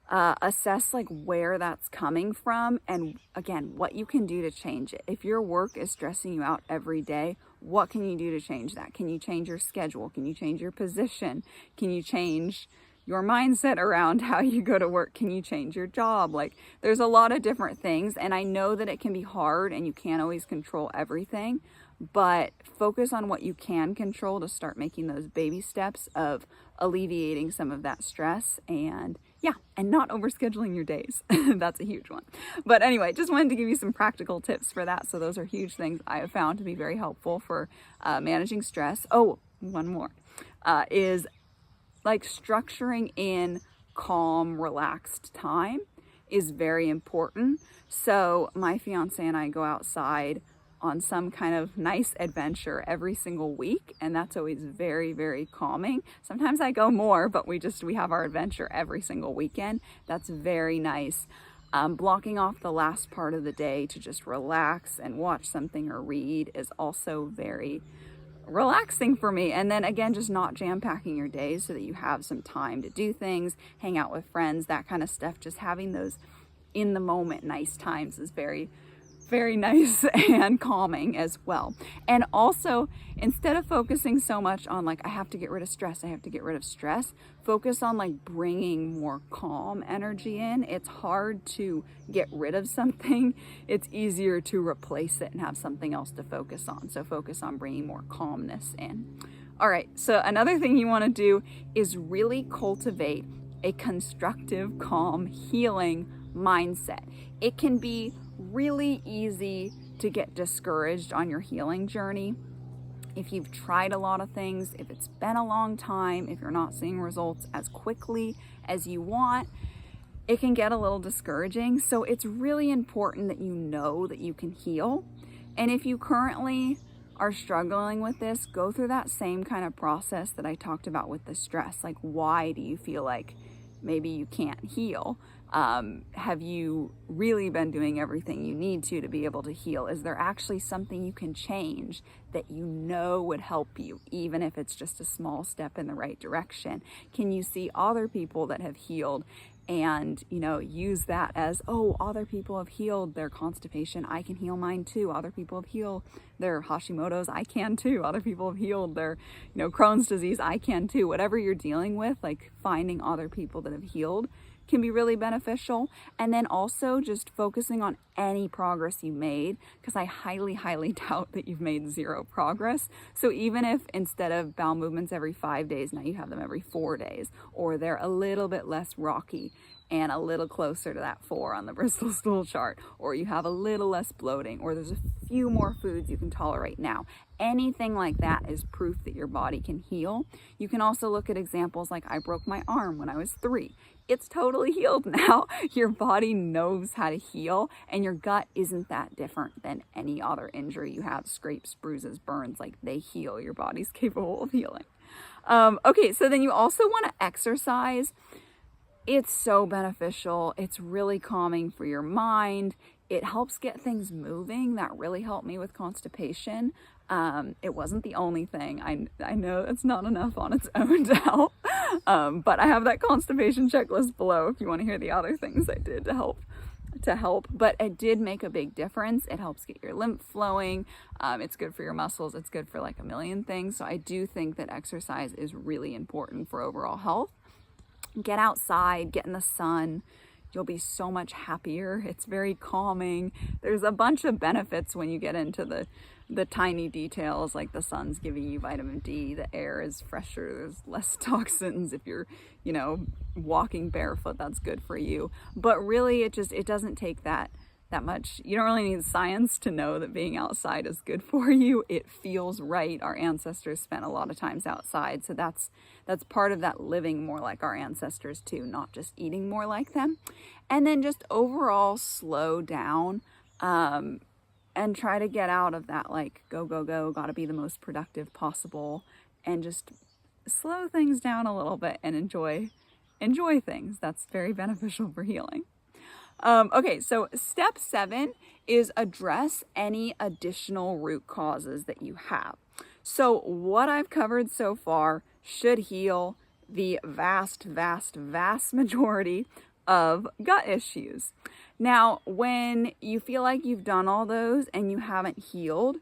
assess like where that's coming from and again, what you can do to change it. If your work is stressing you out every day, what can you do to change that? Can you change your schedule? Can you change your position? Can you change your mindset around how you go to work? Can you change your job? Like there's a lot of different things, and I know that it can be hard and you can't always control everything, but focus on what you can control to start making those baby steps of alleviating some of that stress and not overscheduling your days. That's a huge one. But anyway, just wanted to give you some practical tips for that. So those are huge things I have found to be very helpful for managing stress. Oh, one more is like structuring in calm, relaxed time is very important. So my fiance and I go outside on some kind of nice adventure every single week, and that's always very, very calming. Sometimes I go more, but we have our adventure every single weekend. That's very nice. Blocking off the last part of the day to just relax and watch something or read is also very relaxing for me. And then again, just not jam-packing your days so that you have some time to do things, hang out with friends, that kind of stuff. Just having those in the moment nice times is very, very nice and calming as well. And also, instead of focusing so much on like, I have to get rid of stress, focus on like bringing more calm energy in. It's hard to get rid of something. It's easier to replace it and have something else to focus on. So focus on bringing more calmness in. All right, so another thing you want to do is really cultivate a constructive, calm, healing mindset. It can be really easy to get discouraged on your healing journey. If you've tried a lot of things, if it's been a long time, if you're not seeing results as quickly as you want, it can get a little discouraging. So it's really important that you know that you can heal. And if you currently are struggling with this, go through that same kind of process that I talked about with the stress. Like, why do you feel like maybe you can't heal? Have you really been doing everything you need to be able to heal? Is there actually something you can change that you know would help you, even if it's just a small step in the right direction? Can you see other people that have healed and, use that as, oh, other people have healed their constipation, I can heal mine too. Other people have healed their Hashimoto's, I can too. Other people have healed their, Crohn's disease, I can too. Whatever you're dealing with, like finding other people that have healed can be really beneficial. And then also just focusing on any progress you made, because I highly, highly doubt that you've made zero progress. So even if instead of bowel movements every 5 days, now you have them every 4 days, or they're a little bit less rocky and a little closer to that 4 on the Bristol stool chart, or you have a little less bloating, or there's a few more foods you can tolerate now. Anything like that is proof that your body can heal. You can also look at examples like I broke my arm when I was 3. It's totally healed now. Your body knows how to heal, and your gut isn't that different than any other injury you have. Scrapes, bruises, burns, like they heal. Your body's capable of healing. Okay, so then you also want to exercise. It's so beneficial. It's really calming for your mind. It helps get things moving. That really helped me with constipation. It wasn't the only thing. I know it's not enough on its own to help, but I have that constipation checklist below if you want to hear the other things I did to help. But it did make a big difference. It helps get your lymph flowing. It's good for your muscles. It's good for like a million things. So I do think that exercise is really important for overall health. Get outside, get in the sun. You'll be so much happier. It's very calming. There's a bunch of benefits when you get into the tiny details, like the sun's giving you vitamin D, the air is fresher, there's less toxins. If you're, walking barefoot, that's good for you. But really, it doesn't take that much. You don't really need science to know that being outside is good for you. It feels right. Our ancestors spent a lot of times outside, so that's part of that living more like our ancestors too, not just eating more like them. And then just overall slow down and try to get out of that like go, gotta be the most productive possible, and just slow things down a little bit and enjoy things. That's very beneficial for healing. Okay, so step 7 is address any additional root causes that you have. So what I've covered so far should heal the vast majority of gut issues. Now, when you feel like you've done all those and you haven't healed,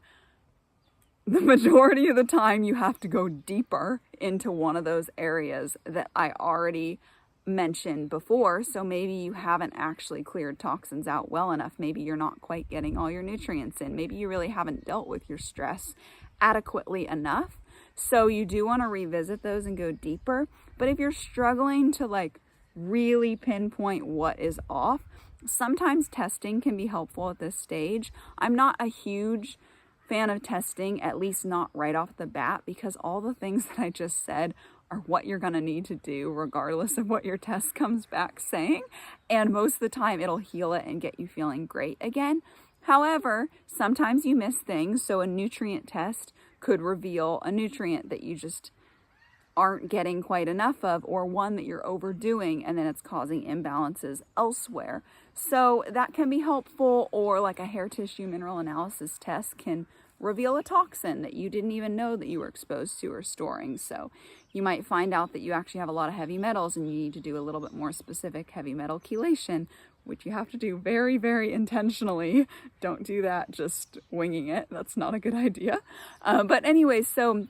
the majority of the time you have to go deeper into one of those areas that I already mentioned before. So maybe you haven't actually cleared toxins out well enough. Maybe you're not quite getting all your nutrients in. Maybe you really haven't dealt with your stress adequately enough. So you do want to revisit those and go deeper. But if you're struggling to like really pinpoint what is off, sometimes testing can be helpful at this stage. I'm not a huge fan of testing, at least not right off the bat, because all the things that I just said are what you're going to need to do regardless of what your test comes back saying. And most of the time it'll heal it and get you feeling great again. However, sometimes you miss things. So a nutrient test could reveal a nutrient that you just aren't getting quite enough of, or one that you're overdoing and then it's causing imbalances elsewhere. So that can be helpful, or like a hair tissue mineral analysis test can reveal a toxin that you didn't even know that you were exposed to or storing. So you might find out that you actually have a lot of heavy metals and you need to do a little bit more specific heavy metal chelation, which you have to do very intentionally. Don't do that just winging it. That's not a good idea. But anyway, so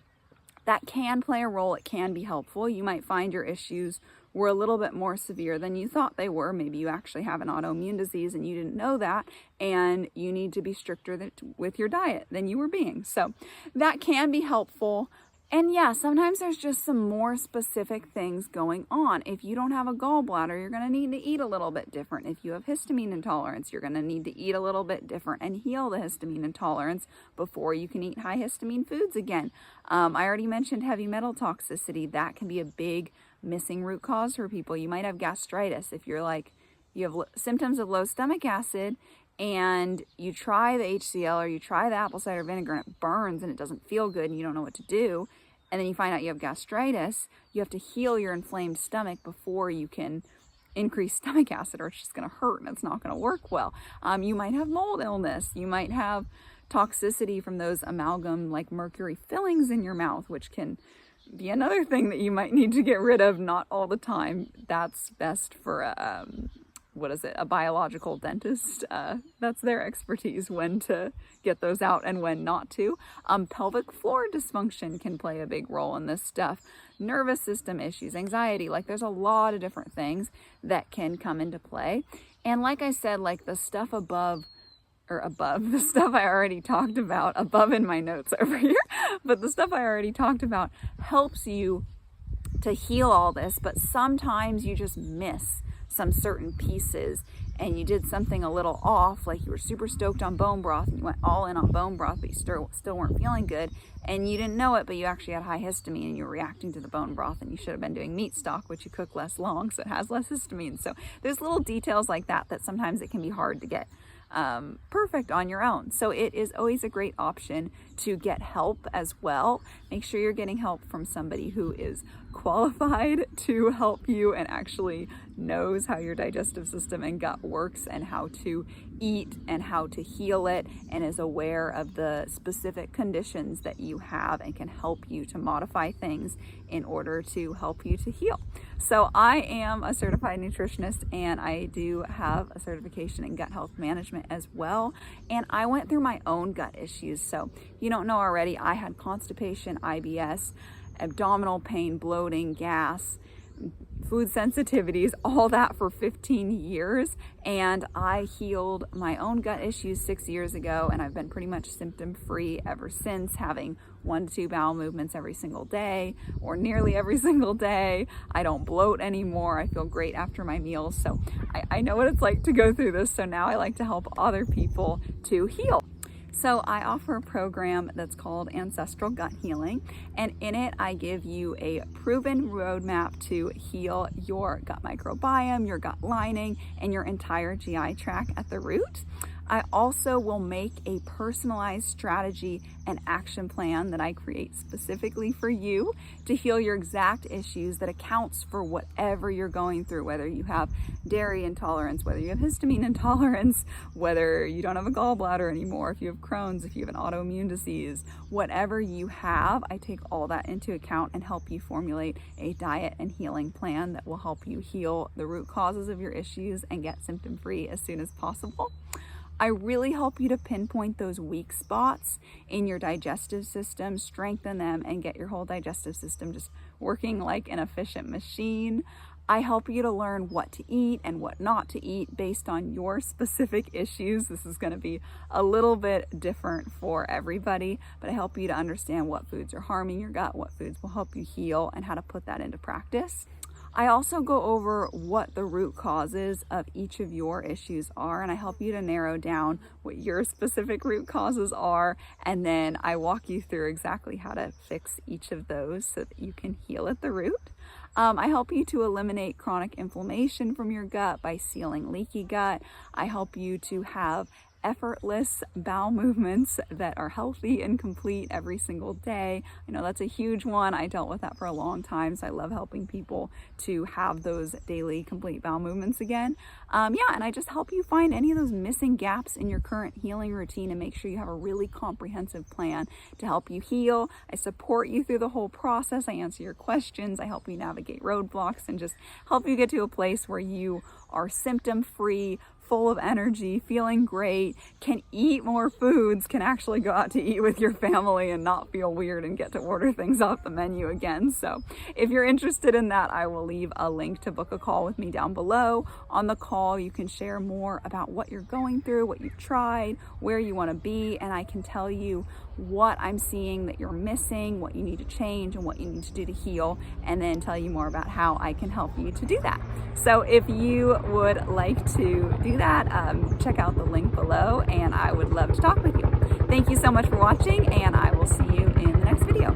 that can play a role. It can be helpful. You might find your issues were a little bit more severe than you thought they were. Maybe you actually have an autoimmune disease and you didn't know that, and you need to be stricter with your diet than you were being. So that can be helpful. And yeah, sometimes there's just some more specific things going on. If you don't have a gallbladder, you're going to need to eat a little bit different. If you have histamine intolerance, you're going to need to eat a little bit different and heal the histamine intolerance before you can eat high histamine foods again. I already mentioned heavy metal toxicity. That can be a big missing root cause for people. You might have gastritis. If you're like, you have symptoms of low stomach acid and you try the HCl or you try the apple cider vinegar and it burns and it doesn't feel good and you don't know what to do, and then you find out you have gastritis, you have to heal your inflamed stomach before you can increase stomach acid, or it's just going to hurt and it's not going to work well. You might have mold illness. You might have toxicity from those amalgam like mercury fillings in your mouth, which can be another thing that you might need to get rid of. Not all the time. That's best for a biological dentist. That's their expertise, when to get those out and when not to. Pelvic floor dysfunction can play a big role in this stuff. Nervous system issues, anxiety, like there's a lot of different things that can come into play. And like I said, like the stuff above, the stuff I already talked about, above in my notes over here, but the stuff I already talked about helps you to heal all this, but sometimes you just miss some certain pieces and you did something a little off, like you were super stoked on bone broth and you went all in on bone broth, but you still weren't feeling good and you didn't know it, but you actually had high histamine and you were reacting to the bone broth, and you should have been doing meat stock, which you cook less long, so it has less histamine. So there's little details like that sometimes it can be hard to get perfect on your own. So it is always a great option to get help as well. Make sure you're getting help from somebody who is qualified to help you and actually knows how your digestive system and gut works and how to eat and how to heal it, and is aware of the specific conditions that you have and can help you to modify things in order to help you to heal. So I am a certified nutritionist and I do have a certification in gut health management as well. And I went through my own gut issues. So if you don't know already, I had constipation, IBS, abdominal pain, bloating, gas, food sensitivities, all that for 15 years. And I healed my own gut issues 6 years ago, and I've been pretty much symptom-free ever since, having 1 to 2 bowel movements every single day, or nearly every single day. I don't bloat anymore. I feel great after my meals. So I know what it's like to go through this. So now I like to help other people to heal. So I offer a program that's called Ancestral Gut Healing, and in it I give you a proven roadmap to heal your gut microbiome, your gut lining, and your entire GI tract at the root. I also will make a personalized strategy and action plan that I create specifically for you to heal your exact issues that accounts for whatever you're going through, whether you have dairy intolerance, whether you have histamine intolerance, whether you don't have a gallbladder anymore, if you have Crohn's, if you have an autoimmune disease, whatever you have, I take all that into account and help you formulate a diet and healing plan that will help you heal the root causes of your issues and get symptom-free as soon as possible. I really help you to pinpoint those weak spots in your digestive system, strengthen them, and get your whole digestive system just working like an efficient machine. I help you to learn what to eat and what not to eat based on your specific issues. This is going to be a little bit different for everybody, but I help you to understand what foods are harming your gut, what foods will help you heal, and how to put that into practice. I also go over what the root causes of each of your issues are, and I help you to narrow down what your specific root causes are, and then I walk you through exactly how to fix each of those so that you can heal at the root. I help you to eliminate chronic inflammation from your gut by sealing leaky gut. I help you to have effortless bowel movements that are healthy and complete every single day. I know that's a huge one. I dealt with that for a long time, so I love helping people to have those daily complete bowel movements again. And I just help you find any of those missing gaps in your current healing routine and make sure you have a really comprehensive plan to help you heal. I support you through the whole process. I answer your questions. I help you navigate roadblocks and just help you get to a place where you are symptom-free, full of energy, feeling great, can eat more foods, can actually go out to eat with your family and not feel weird and get to order things off the menu again. So if you're interested in that, I will leave a link to book a call with me down below. On the call, you can share more about what you're going through, what you've tried, where you want to be, and I can tell you what I'm seeing that you're missing, what you need to change, and what you need to do to heal, and then tell you more about how I can help you to do that. So if you would like to do that, check out the link below, and I would love to talk with you. Thank you so much for watching, and I will see you in the next video.